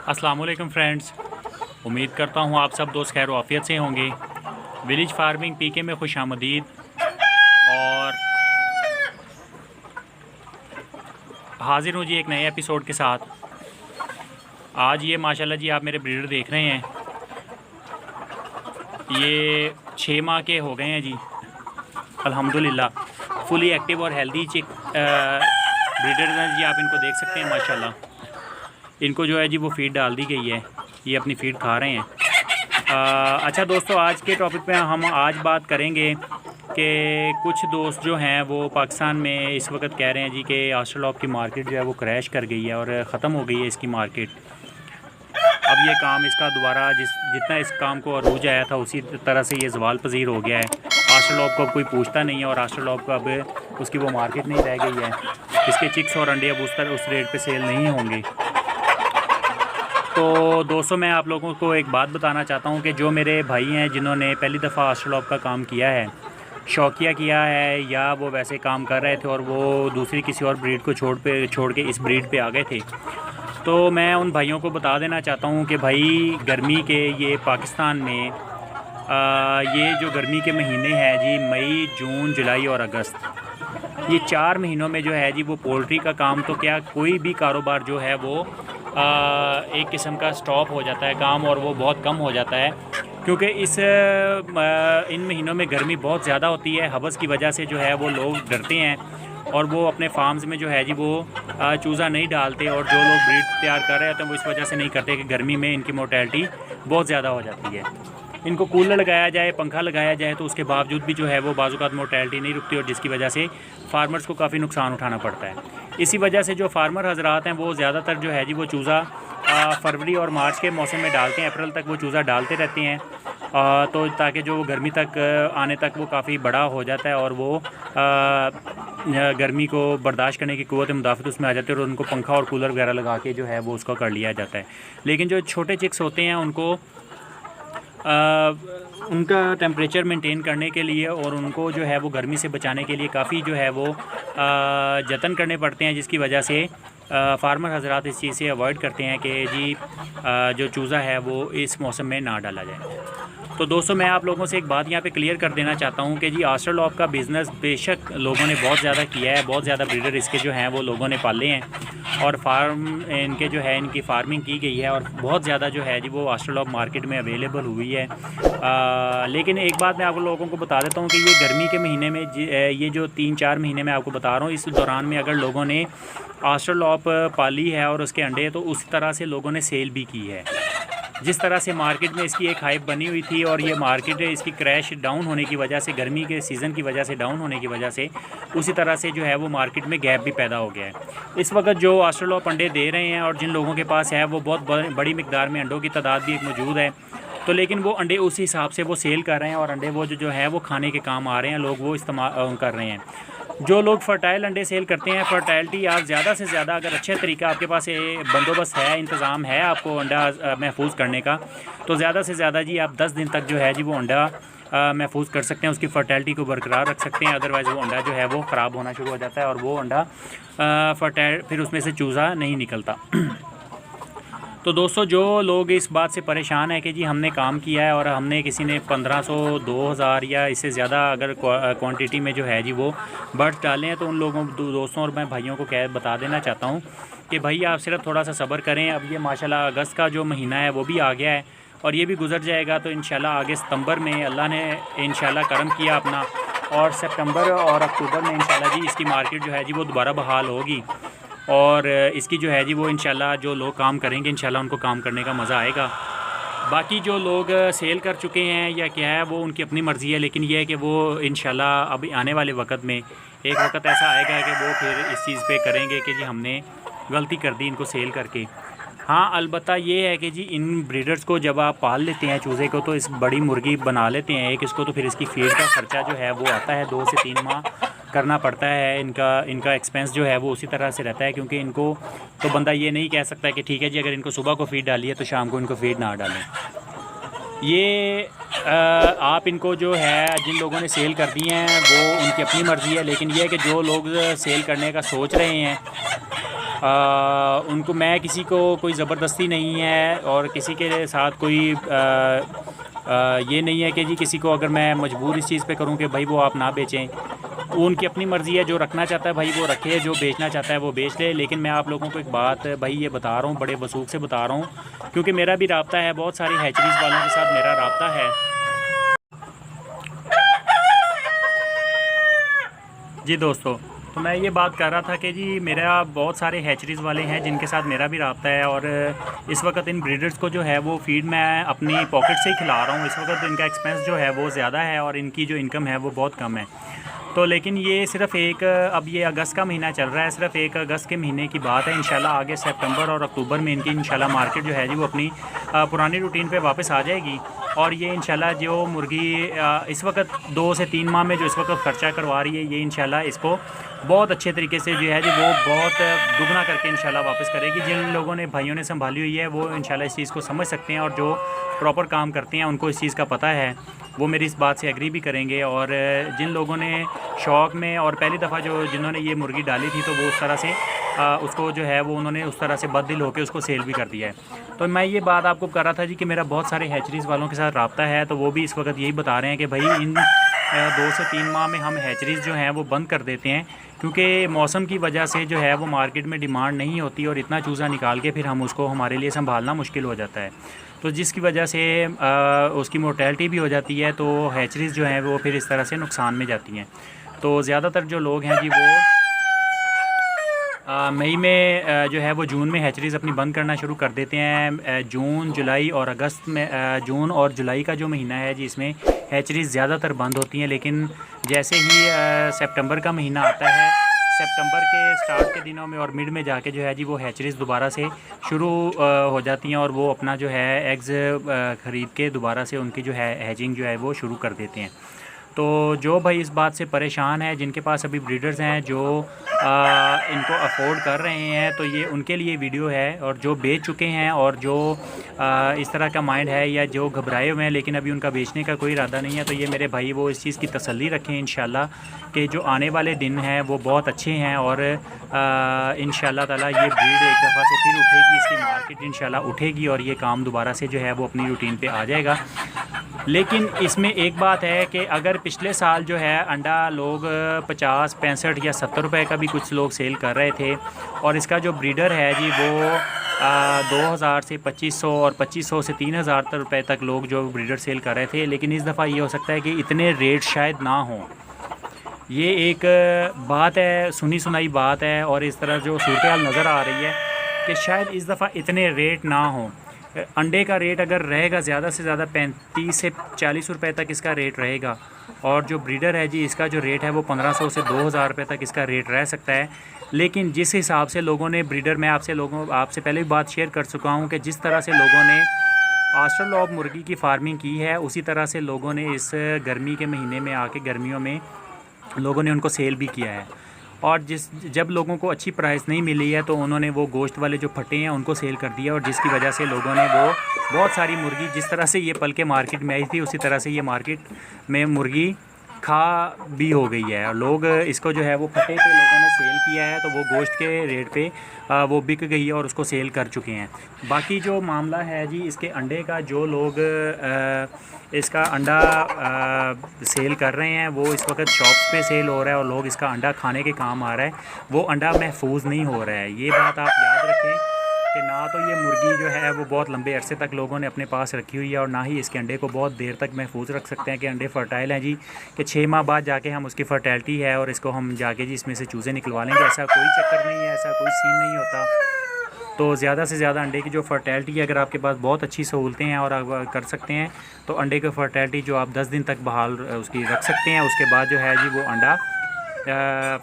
अस्सलाम वालेकुम फ्रेंड्स, उम्मीद करता हूँ आप सब दोस्त खैर आफियत से होंगे। विलेज फार्मिंग पीके में खुशामदीद। और हाजिर हूँ जी एक नए एपिसोड के साथ। आज ये माशाल्लाह जी आप मेरे ब्रीडर देख रहे हैं, ये 6 माह के हो गए हैं जी अल्हम्दुलिल्लाह। फुली एक्टिव और हेल्दी चिक ब्रीडर हैं जी, आप इनको देख सकते हैं माशाल्लाह। इनको जो है जी वो फ़ीड डाल दी गई है, ये अपनी फ़ीड खा रहे हैं। अच्छा दोस्तों, आज के टॉपिक पे हम आज बात करेंगे कि कुछ दोस्त जो हैं वो पाकिस्तान में इस वक्त कह रहे हैं जी कि ऑस्ट्रेलॉप की मार्केट जो है वो क्रैश कर गई है और ख़त्म हो गई है इसकी मार्केट। अब ये काम इसका दोबारा जितना इस काम को अरूज आया था उसी तरह से ये ज़वाल पजीर हो गया है। ऑस्ट्रेलॉप को अब कोई पूछता नहीं है और ऑस्ट्रेलॉप को अब उसकी वो मार्केट नहीं रह गई है। इसके चिक्स और अंडे अब उस रेट पे सेल नहीं होंगे। तो दोस्तों, मैं आप लोगों को एक बात बताना चाहता हूँ कि जो मेरे भाई हैं जिन्होंने पहली दफ़ा ऑस्ट्रेलॉप का काम किया है, शौकिया किया है या वो वैसे काम कर रहे थे और वो दूसरी किसी और ब्रीड को छोड़ के इस ब्रीड पे आ गए थे, तो मैं उन भाइयों को बता देना चाहता हूँ कि भाई गर्मी के ये पाकिस्तान में ये जो गर्मी के महीने हैं जी, मई, जून, जुलाई और अगस्त, ये 4 महीनों में जो है जी वो पोल्ट्री का काम तो क्या कोई भी कारोबार जो है वो एक किस्म का स्टॉप हो जाता है काम, और वो बहुत कम हो जाता है क्योंकि इन महीनों में गर्मी बहुत ज़्यादा होती है। हवस की वजह से जो है वो लोग डरते हैं और वो अपने फार्म्स में जो है जी वो चूज़ा नहीं डालते, और जो लोग ब्रीड तैयार कर रहे होते हैं वो इस वजह से नहीं करते कि गर्मी में इनकी मोर्टेलिटी बहुत ज़्यादा हो जाती है। इनको कूलर लगाया जाए, पंखा लगाया जाए, तो उसके बावजूद भी जो है वो बाज़-औक़ात मोर्टेलिटी नहीं रुकती, और जिसकी वजह से फार्मर्स को काफ़ी नुकसान उठाना पड़ता है। इसी वजह से जो फार्मर हजरात हैं वो ज़्यादातर जो है जी वो चूज़ा फरवरी और मार्च के मौसम में डालते हैं। अप्रैल तक वो चूज़ा डालते रहते हैं, तो ताकि जो गर्मी तक आने तक वो काफ़ी बड़ा हो जाता है और वो गर्मी को बर्दाश्त करने की क़ुव्वत मुदाफ़त उसमें आ जाती है और उनको पंखा और कूलर वगैरह लगा के जो है वो उसको कर लिया जाता है। लेकिन जो छोटे चिक्स होते हैं उनको उनका टेम्परेचर मेंटेन करने के लिए और उनको जो है वो गर्मी से बचाने के लिए काफ़ी जो है वो जतन करने पड़ते हैं, जिसकी वजह से फार्मर हजरात इस चीज़ से अवॉइड करते हैं कि जी जो चूज़ा है वो इस मौसम में ना डाला जाए। तो दोस्तों, मैं आप लोगों से एक बात यहाँ पे क्लियर कर देना चाहता हूँ कि जी ऑस्ट्रेलॉप का बिज़नेस बेशक लोगों ने बहुत ज़्यादा किया है, बहुत ज़्यादा ब्रीडर इसके जो हैं वो लोगों ने पाले हैं और इनके जो है इनकी फार्मिंग की गई है और बहुत ज़्यादा जो है जी वो ऑस्ट्रेलॉप मार्केट में अवेलेबल हुई है। लेकिन एक बात मैं आप लोगों को बता देता हूँ कि ये गर्मी के महीने में ये जो 3-4 महीने मैं आपको बता रहा हूँ, इस दौरान में अगर लोगों ने ऑस्ट्रेलॉप पाली है और उसके अंडे, तो उस तरह से लोगों ने सेल भी की है। जिस तरह से मार्केट में इसकी एक हाइप बनी हुई थी और ये मार्केट इसकी क्रैश डाउन होने की वजह से, गर्मी के सीज़न की वजह से डाउन होने की वजह से, उसी तरह से जो है वो मार्केट में गैप भी पैदा हो गया है। इस वक्त जो ऑस्ट्रेलॉप अंडे दे रहे हैं और जिन लोगों के पास है वो बहुत बड़ी मिकदार में अंडों की तादाद भी मौजूद है, तो लेकिन वो अंडे उसी हिसाब से वो सेल कर रहे हैं और अंडे वो जो है वो खाने के काम आ रहे हैं, लोग वो इस्तेमाल कर रहे हैं। जो लोग फर्टाइल अंडे सेल करते हैं, फर्टाइलिटी आप ज़्यादा से ज़्यादा अगर अच्छे तरीका आपके पास बंदोबस्त है, इंतज़ाम है आपको अंडा महफूज करने का, तो ज़्यादा से ज़्यादा जी आप 10 दिन तक जो है जी वो अंडा महफूज कर सकते हैं, उसकी फर्टाइलिटी को बरकरार रख सकते हैं। अदरवाइज़ वो अंडा जो है वो ख़राब होना शुरू हो जाता है और वो अंडा फर्टाइल फिर उसमें से चूज़ा नहीं निकलता। तो दोस्तों, जो लोग इस बात से परेशान है कि जी हमने काम किया है और हमने किसी ने 1500, 2000 या इससे ज़्यादा अगर क्वांटिटी में जो है जी वो बर्ड्स डाले हैं, तो उन लोगों दोस्तों और मैं भाइयों को बता देना चाहता हूँ कि भाई आप सिर्फ थोड़ा सा सब्र करें। अब ये माशाल्लाह अगस्त का जो महीना है वो भी आ गया है और ये भी गुजर जाएगा, तो इंशाल्लाह आगे सितंबर में अल्लाह ने इंशाल्लाह करम किया अपना, और सितंबर और अक्टूबर में इंशाल्लाह जी इसकी मार्केट जो है जी वो दोबारा बहाल होगी और इसकी जो है जी वो इंशाल्लाह जो लोग काम करेंगे इंशाल्लाह उनको काम करने का मज़ा आएगा। बाकी जो लोग सेल कर चुके हैं या क्या है वो उनकी अपनी मर्ज़ी है, लेकिन ये है कि वो इंशाल्लाह अभी आने वाले वक्त में एक वक्त ऐसा आएगा कि वो फिर इस चीज़ पे करेंगे कि जी हमने गलती कर दी इनको सेल करके। हाँ, अलबत्ता ये है कि जी इन ब्रीडर्स को जब आप पाल लेते हैं चूज़े को, तो इस बड़ी मुर्गी बना लेते हैं एक इसको, तो फिर इसकी फीड का ख़र्चा जो है वो आता है 2 से 3 माह करना पड़ता है। इनका एक्सपेंस जो है वो उसी तरह से रहता है, क्योंकि इनको तो बंदा ये नहीं कह सकता कि ठीक है जी अगर इनको सुबह को फीड डाली है तो शाम को इनको फीड ना डालें। ये आप इनको जो है जिन लोगों ने सेल कर दी हैं वो उनकी अपनी मर्ज़ी है, लेकिन ये है कि जो लोग सेल करने का सोच रहे हैं उनको मैं किसी को कोई ज़बरदस्ती नहीं है और किसी के साथ कोई ये नहीं है कि जी किसी को अगर मैं मजबूर इस चीज़ पे करूं कि भाई वो आप ना बेचें। वो उनकी अपनी मर्ज़ी है, जो रखना चाहता है भाई वो रखे, जो बेचना चाहता है वो बेच ले। लेकिन मैं आप लोगों को एक बात भाई ये बता रहा हूँ, बड़े वसूख से बता रहा हूँ, क्योंकि मेरा भी राब्ता है, बहुत सारी हैचरीज़ वालों के साथ मेरा राब्ता है जी दोस्तों। तो मैं ये बात कर रहा था कि जी मेरा बहुत सारे हैचरीज़ वाले हैं जिनके साथ मेरा भी राब्ता है, और इस वक्त इन ब्रीडर्स को जो है वो फ़ीड मैं अपनी पॉकेट से ही खिला रहा हूँ। इस वक्त इनका एक्सपेंस जो है वो ज़्यादा है और इनकी जो इनकम है वो बहुत कम है। तो लेकिन ये सिर्फ़ एक, अब ये अगस्त का महीना चल रहा है, सिर्फ 1 अगस्त के महीने की बात है। इंशाल्लाह आगे सितंबर और अक्टूबर में इनकी इंशाल्लाह मार्केट जो है जी वो अपनी पुरानी रूटीन पे वापस आ जाएगी। और ये इंशाल्लाह जो मुर्गी इस वक्त 2 से 3 माह में जो इस वक्त ख़र्चा करवा रही है, ये इंशाल्लाह इसको बहुत अच्छे तरीके से जो है जी वो बहुत दुगना करके इंशाल्लाह वापस करेगी। जिन लोगों ने भाइयों ने संभाली हुई है वो इंशाल्लाह इस चीज़ को समझ सकते हैं, और जो प्रॉपर काम करते हैं उनको इस चीज़ का पता है, वो मेरी इस बात से एग्री भी करेंगे। और जिन लोगों ने शौक़ में और पहली दफ़ा जिन्होंने ये मुर्गी डाली थी, तो वो उस तरह से उसको जो है वो उन्होंने उस तरह से बददिल होकर उसको सेल भी कर दिया है। तो मैं ये बात आपको कर रहा था जी कि मेरा बहुत सारे हैचरीज़ वालों के साथ राब्ता है, तो वो भी इस वक्त यही बता रहे हैं कि भाई इन 2 से 3 माह में हम हैचरीज़ जो हैं वो बंद कर देते हैं, क्योंकि मौसम की वजह से जो है वो मार्केट में डिमांड नहीं होती और इतना चूज़ा निकाल के फिर हम उसको हमारे लिए संभालना मुश्किल हो जाता है। तो जिसकी वजह से उसकी मोर्टेलिटी भी हो जाती है, तो हैचरीज़ जो हैं वो फिर इस तरह से नुकसान में जाती हैं। तो ज़्यादातर जो लोग हैं जी वो मई में जो है वो जून में हैचरीज़ अपनी बंद करना शुरू कर देते हैं। जून, जुलाई और अगस्त में, जून और जुलाई का जो महीना है जी इसमें हैचरीज़ ज़्यादातर बंद होती हैं। लेकिन जैसे ही सितंबर का महीना आता है, सितंबर के स्टार्ट के दिनों में और मिड में जाके जो है जी वो हैचरीज़ दोबारा से शुरू हो जाती हैं, और वो अपना जो है एग्ज़ ख़रीद के दोबारा से उनकी जो है हैचिंग जो है वो शुरू कर देते हैं। तो जो भाई इस बात से परेशान है, जिनके पास अभी ब्रीडर्स हैं जो इनको अफोर्ड कर रहे हैं, तो ये उनके लिए वीडियो है। और जो बेच चुके हैं और जो इस तरह का माइंड है या जो घबराए हुए हैं लेकिन अभी उनका बेचने का कोई इरादा नहीं है, तो ये मेरे भाई वो इस चीज़ की तसल्ली रखें इंशाल्लाह कि जो आने वाले दिन हैं वो बहुत अच्छे हैं, और इंशाल्लाह ताला ये ब्रीड एक दफ़ा से फिर उठेगी, इसकी मार्केट इंशाल्लाह उठेगी और ये काम दोबारा से जो है वो अपनी रूटीन पे आ जाएगा। लेकिन इसमें एक बात है कि अगर पिछले साल जो है अंडा लोग 50, 65 या 70 रुपये का भी कुछ लोग सेल कर रहे थे, और इसका जो ब्रीडर है जी वो 2000 से 2500 और 2500 से 3000 रुपये तक लोग जो ब्रीडर सेल कर रहे थे। लेकिन इस दफ़ा ये हो सकता है कि इतने रेट शायद ना हों। ये एक बात है, सुनी सुनाई बात है, और इस तरह जो सूरत-ए-हाल नज़र आ रही है कि शायद इस दफ़ा इतने रेट ना हों। अंडे का रेट अगर रहेगा ज़्यादा से ज़्यादा 35 से 40 रुपये तक इसका रेट रहेगा, और जो ब्रीडर है जी इसका जो रेट है वो 1500 से 2000 रुपये तक इसका रेट रह सकता है। लेकिन जिस हिसाब से लोगों ने ब्रीडर, मैं आपसे पहले भी बात शेयर कर चुका हूँ कि जिस तरह से लोगों ने ऑस्ट्रेलॉप मुर्गी की फार्मिंग की है, उसी तरह से लोगों ने इस गर्मी के महीने में आके, गर्मियों में लोगों ने उनको सेल भी किया है। और जब लोगों को अच्छी प्राइस नहीं मिली है तो उन्होंने वो गोश्त वाले जो फटे हैं उनको सेल कर दिया, और जिसकी वजह से लोगों ने वो बहुत सारी मुर्गी, जिस तरह से ये पल के मार्केट में आई थी उसी तरह से ये मार्केट में मुर्गी खा भी हो गई है। और लोग इसको जो है वो फटे पे लोगों ने सेल किया है, तो वो गोश्त के रेट पे वो बिक गई है और उसको सेल कर चुके हैं। बाकी जो मामला है जी इसके अंडे का, जो लोग इसका अंडा सेल कर रहे हैं वो इस वक्त शॉप्स पे सेल हो रहा है और लोग इसका अंडा खाने के काम आ रहा है, वो अंडा महफूज नहीं हो रहा है। ये बात आप याद रखें कि ना तो ये मुर्गी जो है वो बहुत लंबे अरसे तक लोगों ने अपने पास रखी हुई है, और ना ही इसके अंडे को बहुत देर तक महफूज रख सकते हैं कि अंडे फर्टाइल हैं जी, कि 6 माह बाद जाके हम उसकी फर्टैलिटी है और इसको हम जाके जी इसमें से चूज़े निकलवा लेंगे। ऐसा कोई चक्कर नहीं है, ऐसा कोई सीन नहीं होता। तो ज़्यादा से ज़्यादा अंडे की जो फर्टैलिटी है, अगर आपके पास बहुत अच्छी सहूलतें हैं और आप कर सकते हैं, तो अंडे की फर्टैलिटी जो आप 10 दिन तक बहाल उसकी रख सकते हैं। उसके बाद जो है जी वो अंडा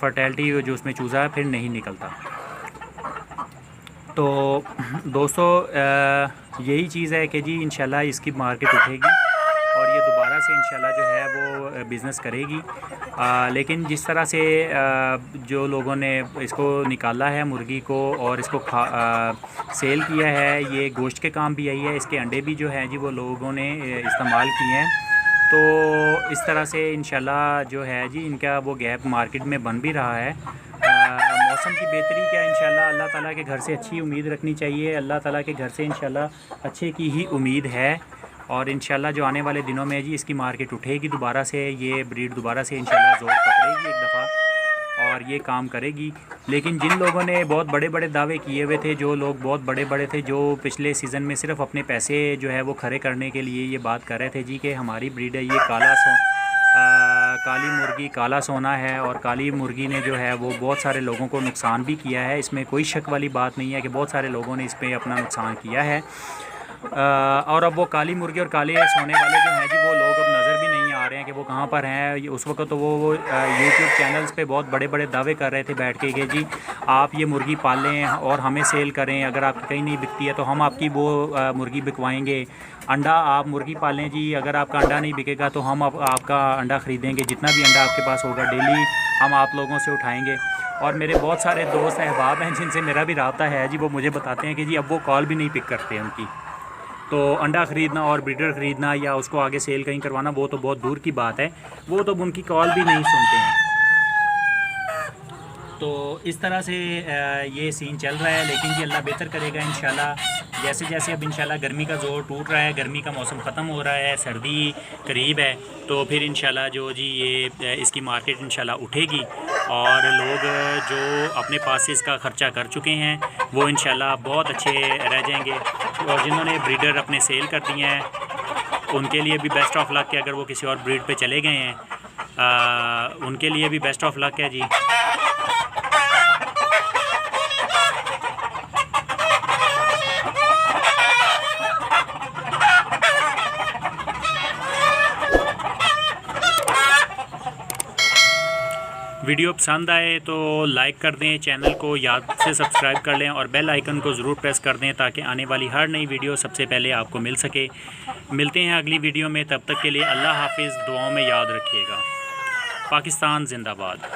फर्टैलिटी जो उसमें चूज़ा है फिर नहीं निकलता। तो दोस्तों यही चीज़ है कि जी इंशाल्लाह इसकी मार्केट उठेगी और ये दोबारा से इंशाल्लाह जो है वो बिज़नेस करेगी। लेकिन जिस तरह से जो लोगों ने इसको निकाला है मुर्गी को और इसको सेल किया है, ये गोश्त के काम भी आई है, इसके अंडे भी जो हैं जी वो लोगों ने इस्तेमाल किए हैं। तो इस तरह से इंशाल्लाह जो है जी इनका वो गैप मार्केट में बन भी रहा है। मौसम की बेहतरी क्या, इंशाल्लाह अल्लाह ताला के घर से अच्छी उम्मीद रखनी चाहिए। अल्लाह ताला के घर से इंशाल्लाह अच्छे की ही उम्मीद है और इंशाल्लाह जो आने वाले दिनों में जी इसकी मार्केट उठेगी दोबारा से, ये ब्रीड दोबारा से इंशाल्लाह ज़ोर पकड़ेगी एक दफ़ा और ये काम करेगी। लेकिन जिन लोगों ने बहुत बड़े बड़े दावे किए हुए थे, जो लोग बहुत बड़े बड़े थे, जो पिछले सीज़न में सिर्फ अपने पैसे जो है वो खड़े करने के लिए ये बात कर रहे थे जी कि हमारी ब्रीड है ये काली मुर्गी काला सोना है, और काली मुर्गी ने जो है वो बहुत सारे लोगों को नुकसान भी किया है। इसमें कोई शक वाली बात नहीं है कि बहुत सारे लोगों ने इस पर अपना नुकसान किया है। और अब वो काली मुर्गी और काले सोने वाले जो हैं जी वो लोग अब नज़र भी नहीं आ रहे हैं कि वो कहाँ पर हैं। उस वक्त तो वो यूट्यूब चैनल्स पे बहुत बड़े बड़े दावे कर रहे थे बैठ के कि जी आप ये मुर्गी पाल लें और हमें सेल करें, अगर आपकी कहीं नहीं बिकती है तो हम आपकी वो मुर्गी बिकवाएंगे। अंडा आप मुर्गी पालें जी, अगर आपका अंडा नहीं बिकेगा तो हम आपका अंडा ख़रीदेंगे, जितना भी अंडा आपके पास होगा डेली हम आप लोगों से उठाएँगे। और मेरे बहुत सारे दोस्त अहबाब हैं जिनसे मेरा भी रब्ता है जी, वो मुझे बताते हैं कि जी अब वो कॉल भी नहीं पिक करते हैं उनकी। तो अंडा ख़रीदना और ब्रीडर ख़रीदना या उसको आगे सेल कहीं करवाना वो तो बहुत दूर की बात है, वो तो उनकी कॉल भी नहीं सुनते हैं। तो इस तरह से ये सीन चल रहा है। लेकिन जी अल्लाह बेहतर करेगा इंशाल्लाह। जैसे जैसे अब इंशाल्लाह गर्मी का ज़ोर टूट रहा है, गर्मी का मौसम ख़त्म हो रहा है, सर्दी करीब है, तो फिर इंशाल्लाह जो जी ये इसकी मार्केट इंशाल्लाह उठेगी और लोग जो अपने पास से इसका ख़र्चा कर चुके हैं वो इंशाल्लाह बहुत अच्छे रह जाएंगे। और जिन्होंने ब्रीडर अपने सेल कर दिए हैं उनके लिए भी बेस्ट ऑफ लक है। अगर वो किसी और ब्रीड पे चले गए हैं उनके लिए भी बेस्ट ऑफ लक है जी। वीडियो पसंद आए तो लाइक कर दें, चैनल को याद से सब्सक्राइब कर लें और बेल आइकन को ज़रूर प्रेस कर दें ताकि आने वाली हर नई वीडियो सबसे पहले आपको मिल सके। मिलते हैं अगली वीडियो में, तब तक के लिए अल्लाह हाफिज़। दुआओं में याद रखिएगा। पाकिस्तान जिंदाबाद।